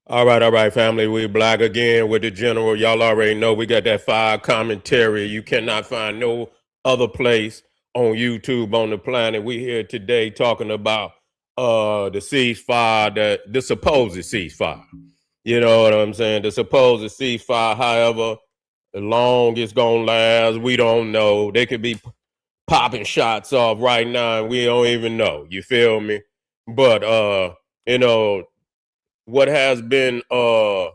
All right, family. We black again with the general. Y'all already know we got that fire commentary. You cannot find no other place on YouTube on the planet. We here today talking about the ceasefire, the supposed ceasefire. You know what I'm saying? The supposed ceasefire, however long it's gonna last, we don't know. They could be popping shots off right now and we don't even know. You feel me? But you know, what has been uh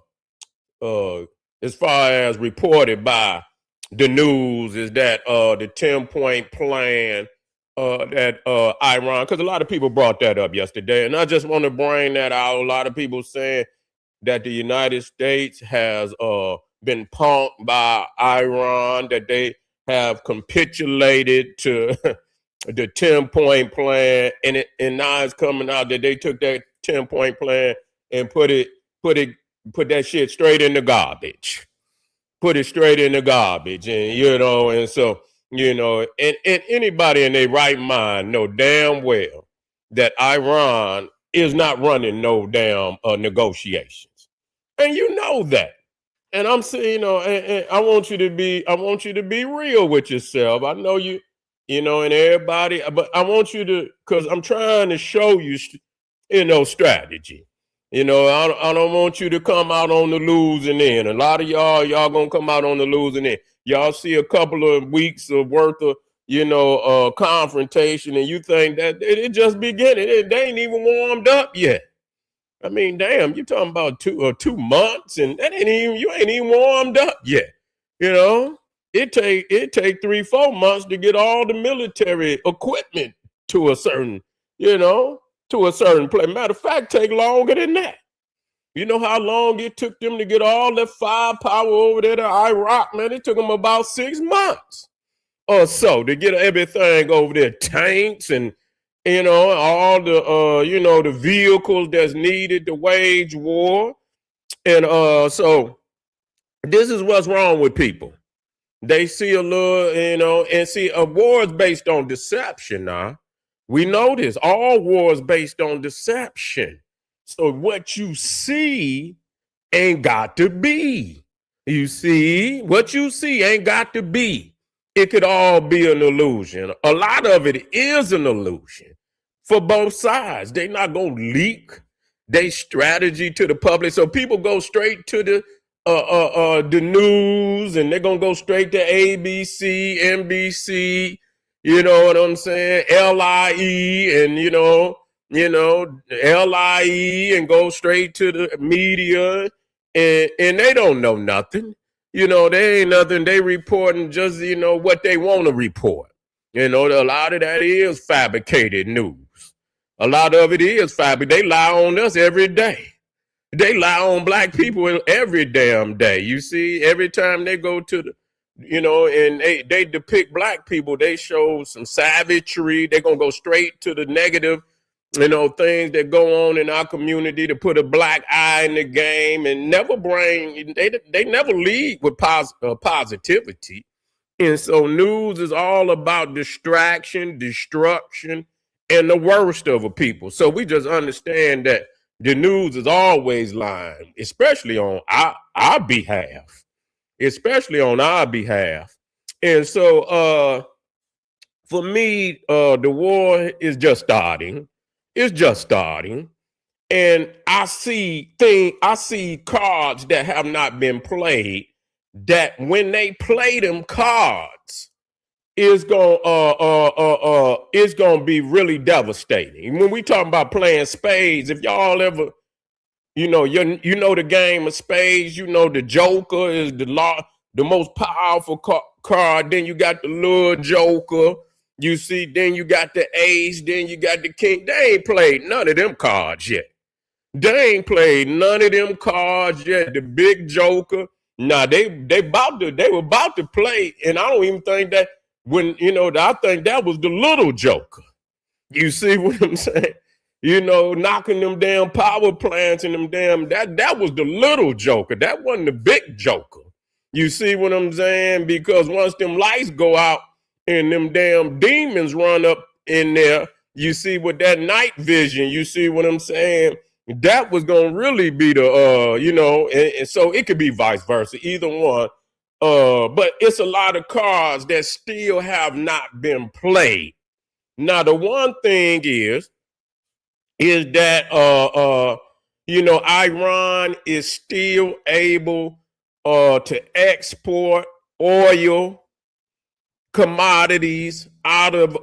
as far as reported by the news is that the 10-point plan that Iran, because a lot of people brought that up yesterday, and I just want to bring that out. A lot of people saying that the United States has been punked by Iran, that they have capitulated to the 10-point plan, and now it's coming out that they took that 10-point plan and put it put that shit straight in the garbage. Put it straight in the garbage. And and so, and anybody in their right mind know damn well that Iran is not running no damn negotiations. And you know that. And I'm saying, and I want you to be real with yourself. I know and everybody, but I want you to, because I'm trying to show you, strategy. I don't want you to come out on the losing end. A lot of y'all gonna come out on the losing end. Y'all see a couple of weeks of worth of, confrontation, and you think that it just beginning. They ain't even warmed up yet. I mean, damn, you talking about 2 months, and you ain't even warmed up yet. You know, it take 3-4 months to get all the military equipment to a certain, to a certain place. Matter of fact, take longer than that. You know how long it took them to get all that firepower over there to Iraq, man? It took them about 6 months or so to get everything over there, tanks and all the the vehicles that's needed to wage war. And so this is what's wrong with people. They see a little, and see a war is based on deception now. We know this. All war is based on deception. So what you see ain't got to be. You see, what you see ain't got to be. It could all be an illusion. A lot of it is an illusion for both sides. They not gonna leak their strategy to the public, so people go straight to the news, and they're gonna go straight to ABC, NBC. You know what I'm saying? LIE, and LIE, and go straight to the media, and they don't know nothing. They ain't nothing. They reporting just, what they want to report. A lot of that is fabricated news. A lot of it is fabricated. They lie on us every day. They lie on black people every damn day. You see, every time they go to the, and they depict black people, they show some savagery. They're going to go straight to the negative, things that go on in our community to put a black eye in the game, and never they never lead with positivity. And so news is all about distraction, destruction, and the worst of a people. So we just understand that the news is always lying, especially on our behalf, especially on our behalf. And so for me, the war is just starting. It's just starting. And I see cards that have not been played, that when they play them cards, it's gonna be really devastating. When we talk about playing spades, if y'all ever, you know the game of spades, the Joker is the most powerful card. Then you got the little Joker. You see, then you got the ace, then you got the king. They ain't played none of them cards yet. They ain't played none of them cards yet. The big Joker. Nah, they were about to play, and I don't even think that I think that was the little Joker. You see what I'm saying? Knocking them damn power plants and them damn that was the little Joker. That wasn't the big Joker. You see what I'm saying? Because once them lights go out and them damn demons run up in there, you see with that night vision, you see what I'm saying? that was gonna really be the and so it could be vice versa, either one. But it's a lot of cards that still have not been played. Now, the one thing is that Iran is still able to export oil commodities out of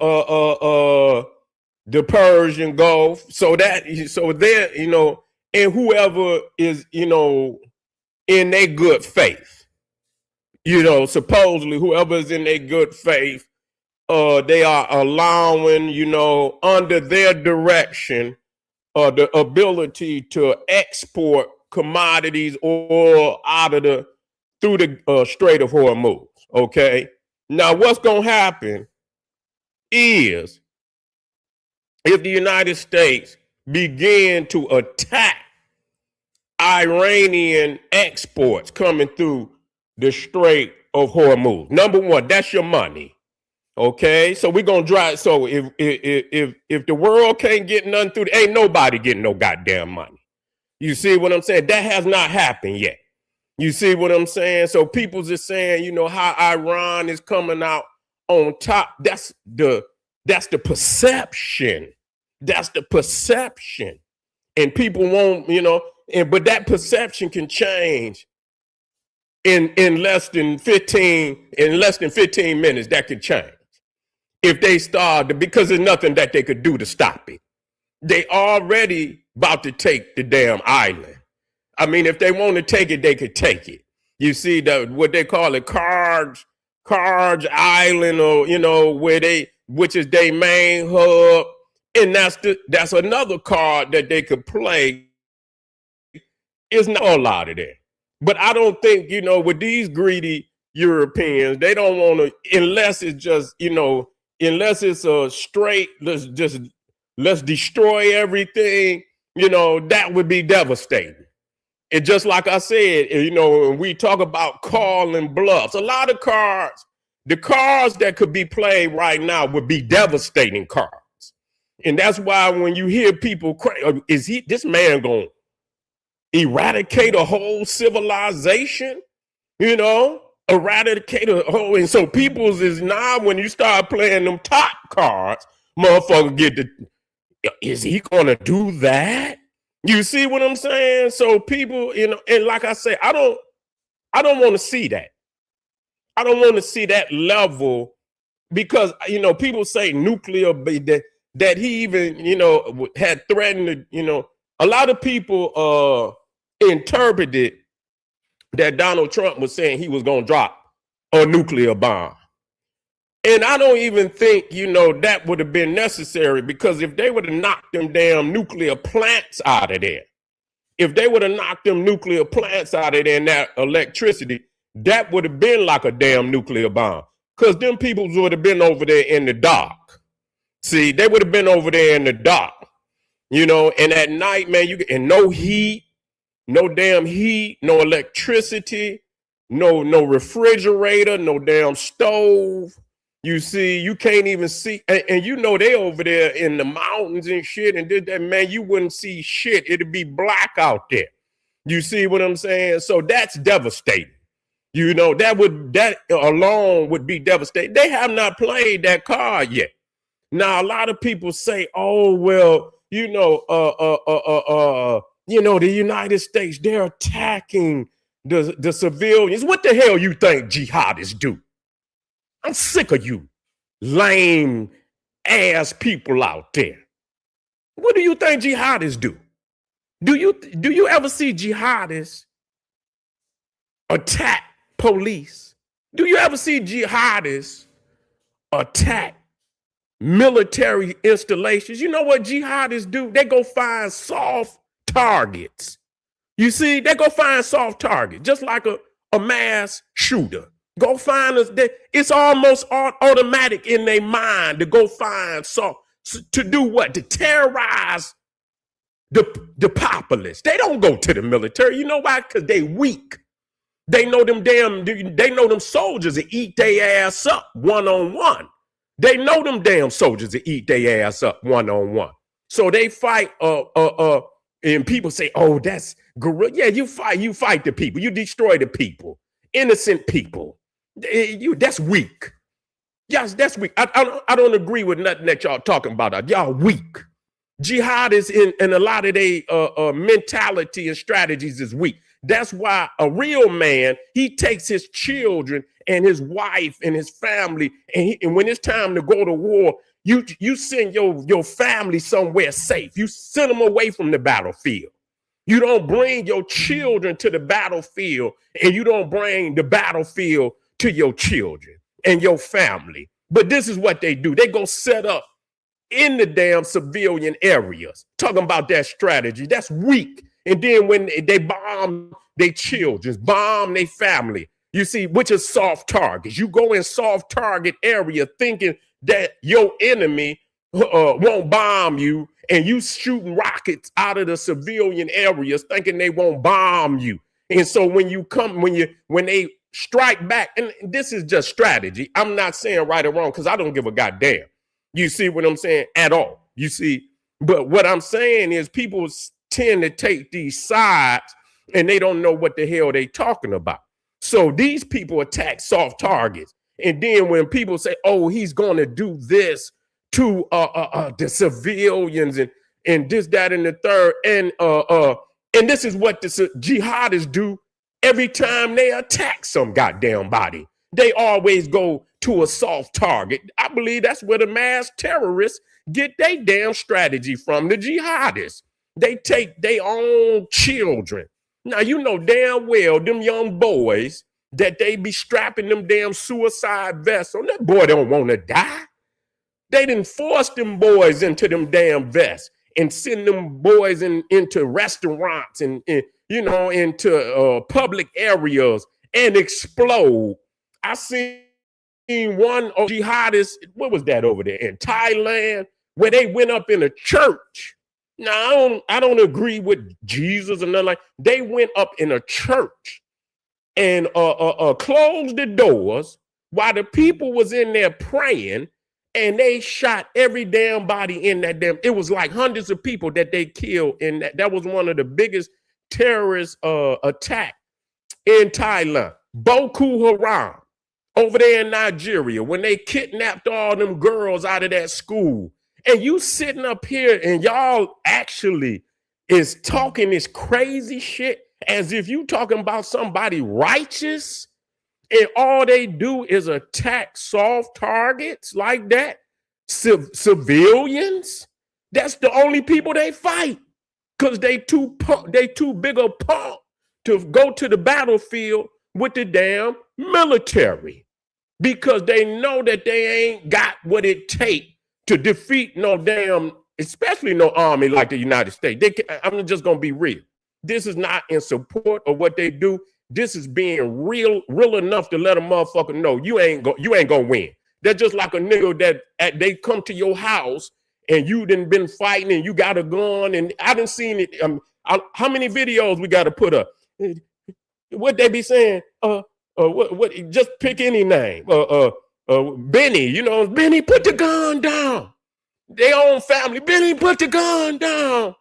the Persian Gulf. So there, and whoever is, in their good faith, supposedly whoever is in their good faith, they are allowing, under their direction, the ability to export commodities or through the Strait of Hormuz. Okay. Now, what's going to happen is if the United States begin to attack Iranian exports coming through the Strait of Hormuz, number one, that's your money. Okay, so we're gonna drive. So if the world can't get nothing through, ain't nobody getting no goddamn money. You see what I'm saying? That has not happened yet. You see what I'm saying? So people just saying, how Iran is coming out on top. That's the perception. That's the perception, and people won't, but that perception can change in less than 15 minutes. That could change. If they start, because there's nothing that they could do to stop it. They already about to take the damn island. I mean, if they want to take it, they could take it. You see what they call it, Cards Island, or which is their main hub, and that's another card that they could play. Is not a lot of that, but I don't think with these greedy Europeans, they don't want to, unless it's just unless it's a straight, let's destroy everything, that would be devastating. And just like I said, when we talk about calling bluffs, a lot of cards, the cards that could be played right now would be devastating cards. And that's why when you hear people, is this man going to eradicate a whole civilization? Eradicate a whole, and so people's is now when you start playing them top cards, motherfucker is he gonna do that? You see what I'm saying? So people, and like I say, I don't want to see that. I don't want to see that level, because people say nuclear, that he even had threatened to, a lot of people interpreted that Donald Trump was saying he was going to drop a nuclear bomb. And I don't even think, that would have been necessary, because if they would have knocked them damn nuclear plants out of there, and that electricity, that would have been like a damn nuclear bomb, because them people would have been over there in the dark. See, they would have been over there in the dark, and at night, man, and no heat, no damn heat, no electricity, no refrigerator, no damn stove. You see, you can't even see, and they over there in the mountains and shit, and did that, man, you wouldn't see shit. It'd be black out there. You see what I'm saying? So that's devastating. That alone would be devastating. They have not played that card yet. Now, a lot of people say, oh, well, the United States, they're attacking the civilians. What the hell you think jihadists do? I'm sick of you lame ass people out there. What do you think jihadists do? Do you ever see jihadists attack police? Do you ever see jihadists attack military installations? You know what jihadists do? They go find soft targets. You see, they go find soft targets, just like a mass shooter. Go find us. It's almost automatic in their mind to go find soft. To do what? To terrorize the populace. They don't go to the military. You know why? Because they weak. They know them soldiers that eat their ass up one-on-one. They know them damn soldiers that eat their ass up one-on-one. So they fight And people say, "Oh, that's guerrilla." Yeah, you fight the people, you destroy the people, innocent people. That's weak. Yes, that's weak. I don't agree with nothing that y'all talking about. Y'all weak. Jihad is in a lot of their mentality and strategies is weak. That's why a real man, he takes his children and his wife and his family, and when it's time to go to war, you send your family somewhere safe. You send them away from the battlefield. You don't bring your children to the battlefield, and you don't bring the battlefield to your children and your family. But this is what they do. They go set up in the damn civilian areas. Talking about that strategy, that's weak. And then when they bomb their children, bomb their family, you see, which is soft targets. You go in soft target area thinking that your enemy won't bomb you, and you shooting rockets out of the civilian areas thinking they won't bomb you. And so when they strike back, and this is just strategy. I'm not saying right or wrong because I don't give a goddamn. You see what I'm saying? At all. You see, but what I'm saying is people tend to take these sides and they don't know what the hell they talking about. So these people attack soft targets. And then when people say, "Oh, he's going to do this to the civilians and this, that, and the third," and this is what the jihadists do every time they attack some goddamn body. They always go to a soft target. I believe that's where the mass terrorists get their damn strategy from, the jihadists. They take their own children. Now, you know damn well them young boys that they be strapping them damn suicide vests on. That boy don't want to die. They didn't force them boys into them damn vests and send them boys into restaurants and into public areas and explode. I seen one of jihadists, what was that over there in Thailand, where they went up in a church. Now, I don't agree with Jesus and nothing like. They went up in a church and closed the doors while the people was in there praying, and they shot every damn body in that damn. It was like hundreds of people that they killed, and that was one of the biggest terrorist attack in Thailand. Boko Haram over there in Nigeria, when they kidnapped all them girls out of that school. And you sitting up here and y'all actually is talking this crazy shit as if you talking about somebody righteous, and all they do is attack soft targets like that. Civilians, that's the only people they fight, because they too big a punk to go to the battlefield with the damn military, because they know that they ain't got what it takes to defeat no damn, especially no army like the United States. I'm just gonna be real. This is not in support of what they do. This is being real enough to let a motherfucker know you ain't gonna win. They're just like a nigga that they come to your house and you done been fighting and you got a gun, and I done seen it. How many videos we got to put up? What they be saying? What? Just pick any name. Benny, Benny, put the gun down. They own family. Benny, put the gun down.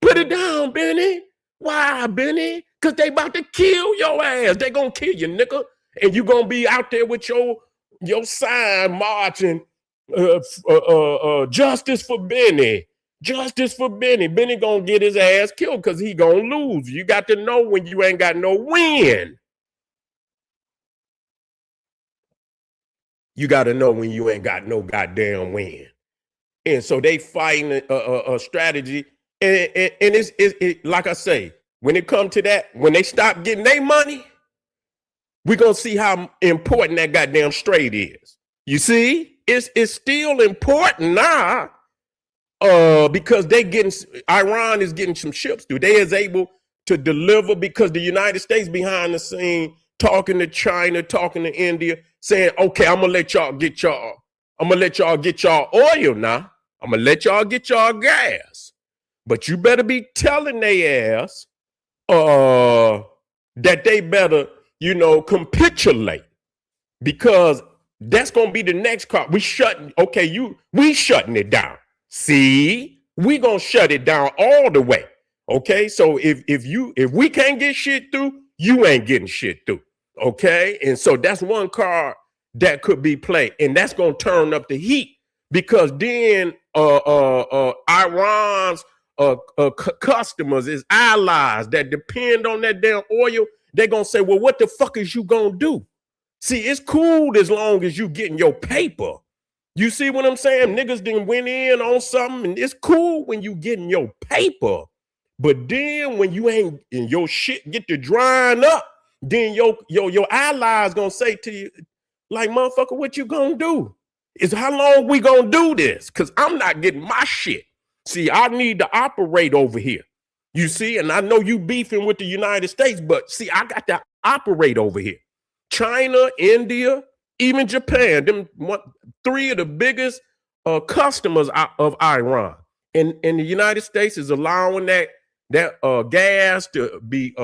Put it down, Benny. Why, Benny? Because they about to kill your ass. They gonna kill you, nigga. And you gonna be out there with your sign marching, justice for Benny. Justice for Benny. Benny gonna get his ass killed because he gonna lose. You got to know when you ain't got no win. You got to know when you ain't got no goddamn win. And so they fighting a strategy. And it's like I say, when it comes to that, when they stop getting their money, we're going to see how important that goddamn strait is. You see, it's still important now because Iran is getting some ships through. They is able to deliver because the United States behind the scene talking to China, talking to India, saying, okay, I'm going to let y'all get y'all oil now. I'm going to let y'all get y'all gas. But you better be telling they ass that they better, capitulate, because that's going to be the next call. We shutting it down. See, we going to shut it down all the way. Okay, so if we can't get shit through, you ain't getting shit through. Okay, and so that's one card that could be played, and that's gonna turn up the heat because then Iran's customers, is allies that depend on that damn oil, they're gonna say, well, what the fuck is you gonna do? See, it's cool as long as you getting your paper. You see what I'm saying? Niggas didn't went in on something, and it's cool when you getting your paper. But then when you ain't and your shit get to drying up, then your allies gonna say to you, like, motherfucker, what you gonna do? Is how long we gonna do this? Cause I'm not getting my shit. See, I need to operate over here. You see, and I know you beefing with the United States, but see, I got to operate over here. China, India, even Japan, them three of the biggest customers of Iran. And the United States is allowing that gas to be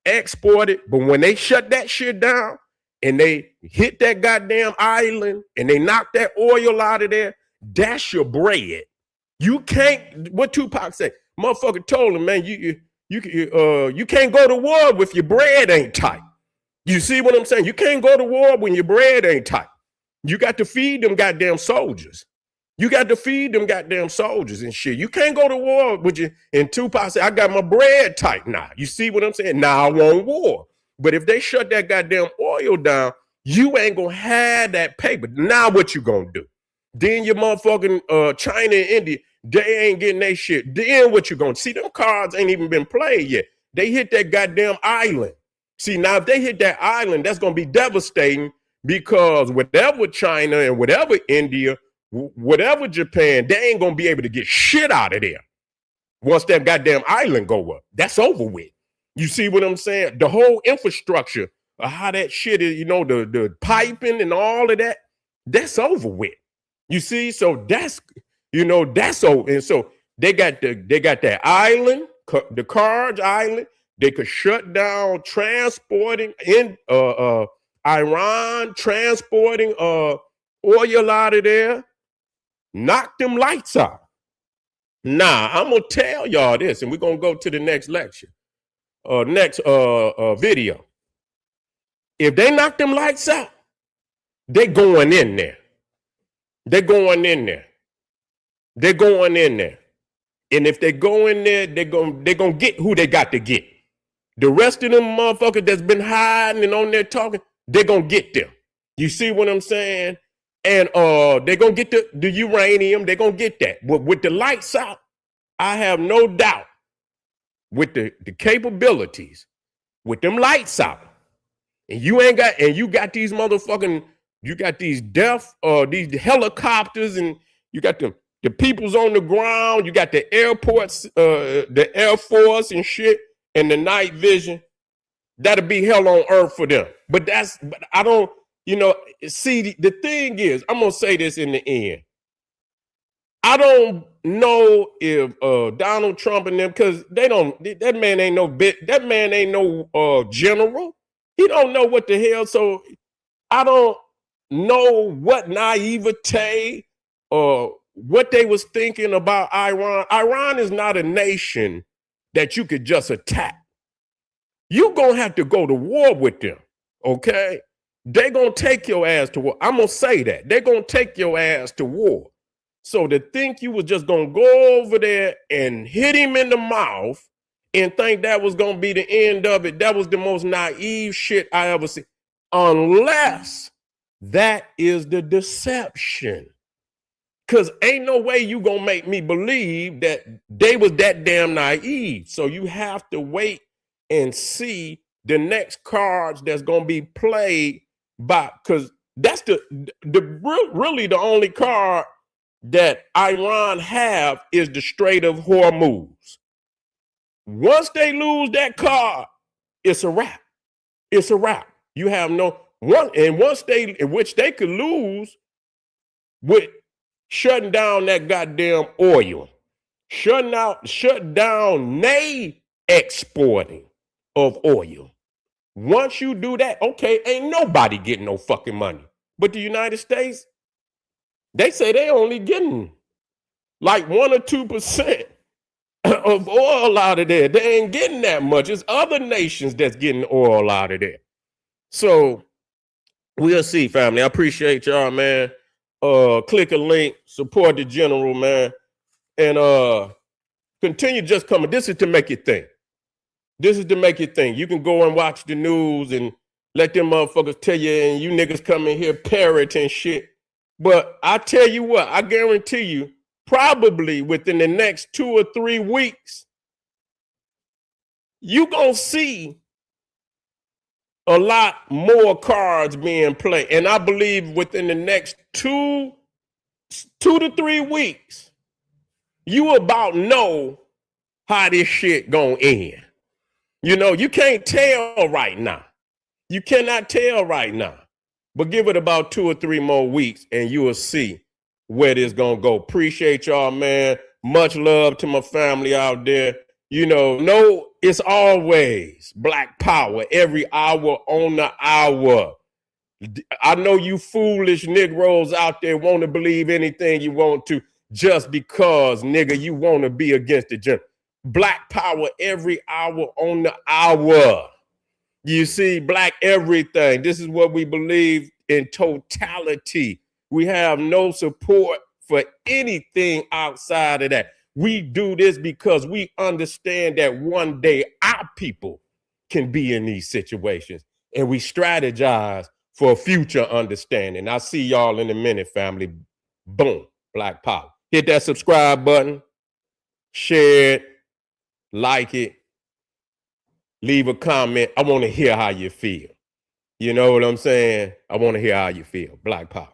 exported. But when they shut that shit down and they hit that goddamn island and they knock that oil out of there, that's your bread. You can't, what Tupac said, motherfucker told him, man, you can't go to war if your bread ain't tight. You see what I'm saying? You can't go to war when your bread ain't tight. You got to feed them goddamn soldiers. You got to feed them goddamn soldiers and shit. You can't go to war with you. And Tupac said, I got my bread tight now. You see what I'm saying? Now I want war. But if they shut that goddamn oil down, you ain't gonna have that paper. Now what you gonna do? Then your motherfucking China and India, they ain't getting their shit. Then what you gonna see? Them cards ain't even been played yet. They hit that goddamn island. See, now if they hit that island, that's going to be devastating because whatever China and whatever India, whatever Japan, they ain't going to be able to get shit out of there. Once that goddamn island go up, that's over with. You see what I'm saying? The whole infrastructure of how that shit is, you know, the piping and all of that, that's over with. You see? So that's, you know, that's over. And so they got that island, the Karj Island. They could shut down transporting in Iran, transporting oil out of there, knock them lights out. Nah, I'm gonna tell y'all this, and we're gonna go to the next lecture, next video. If they knock them lights out, they going in there. They're going in there. They're going in there. And if they go in there, they're gonna get who they got to get. The rest of them motherfuckers that's been hiding and on there talking, they're going to get them. You see what I'm saying? And they're going to get the uranium. They're going to get that. But with the lights out, I have no doubt with the capabilities, with them lights out, and you got these motherfucking, you got these these helicopters, and you got the peoples on the ground, you got the airports, the Air Force and shit, and the night vision, that'll be hell on earth for them. But I don't, you know, see, the thing is, I'm going to say this in the end. I don't know if Donald Trump and them, because that man ain't no general. He don't know what the hell. So I don't know what naivete or what they was thinking about Iran. Iran is not a nation that you could just attack. You're going to have to go to war with them, okay? They're going to take your ass to war. I'm going to say that. They're going to take your ass to war. So to think you was just going to go over there and hit him in the mouth and think that was going to be the end of it, that was the most naive shit I ever seen. Unless that is the deception. Because ain't no way you gonna make me believe that they was that damn naive. So you have to wait and see the next cards that's gonna be played by, because that's really the only card that Iran have is the Strait of Hormuz. Once they lose that card, it's a wrap. It's a wrap. You have no one, and once which they could lose with shutting down that goddamn oil, shut down they exporting of oil. Once you do that, okay, ain't nobody getting no fucking money. But the United States, they say they only getting like 1 or 2% of oil out of there. They ain't getting that much. It's other nations that's getting oil out of there. So we'll see, family. I appreciate y'all, man. Click a link, support the general, man, and continue just coming. This is to make you think. This is to make you think. You can go and watch the news and let them motherfuckers tell you, and you niggas come in here parroting shit. But I tell you what, I guarantee you, probably within the next 2 or 3 weeks, you gonna see a lot more cards being played. And I believe within the next 2 to 3 weeks, you about know how this shit gonna end. You know, you can't tell right now. You cannot tell right now. But give it about 2 or 3 more weeks and you will see where this gonna go. Appreciate y'all, man. Much love to my family out there. You know, it's always Black Power every hour on the hour. I know you foolish Negroes out there want to believe anything you want to just because, nigga, you want to be against the general. Black Power every hour on the hour. You see, Black everything. This is what we believe in totality. We have no support for anything outside of that. We do this because we understand that one day our people can be in these situations, and we strategize for a future understanding. I'll see y'all in a minute, family. Boom, Black Power. Hit that subscribe button, share it, like it, leave a comment. I want to hear how you feel. You know what I'm saying? I want to hear how you feel. Black Power.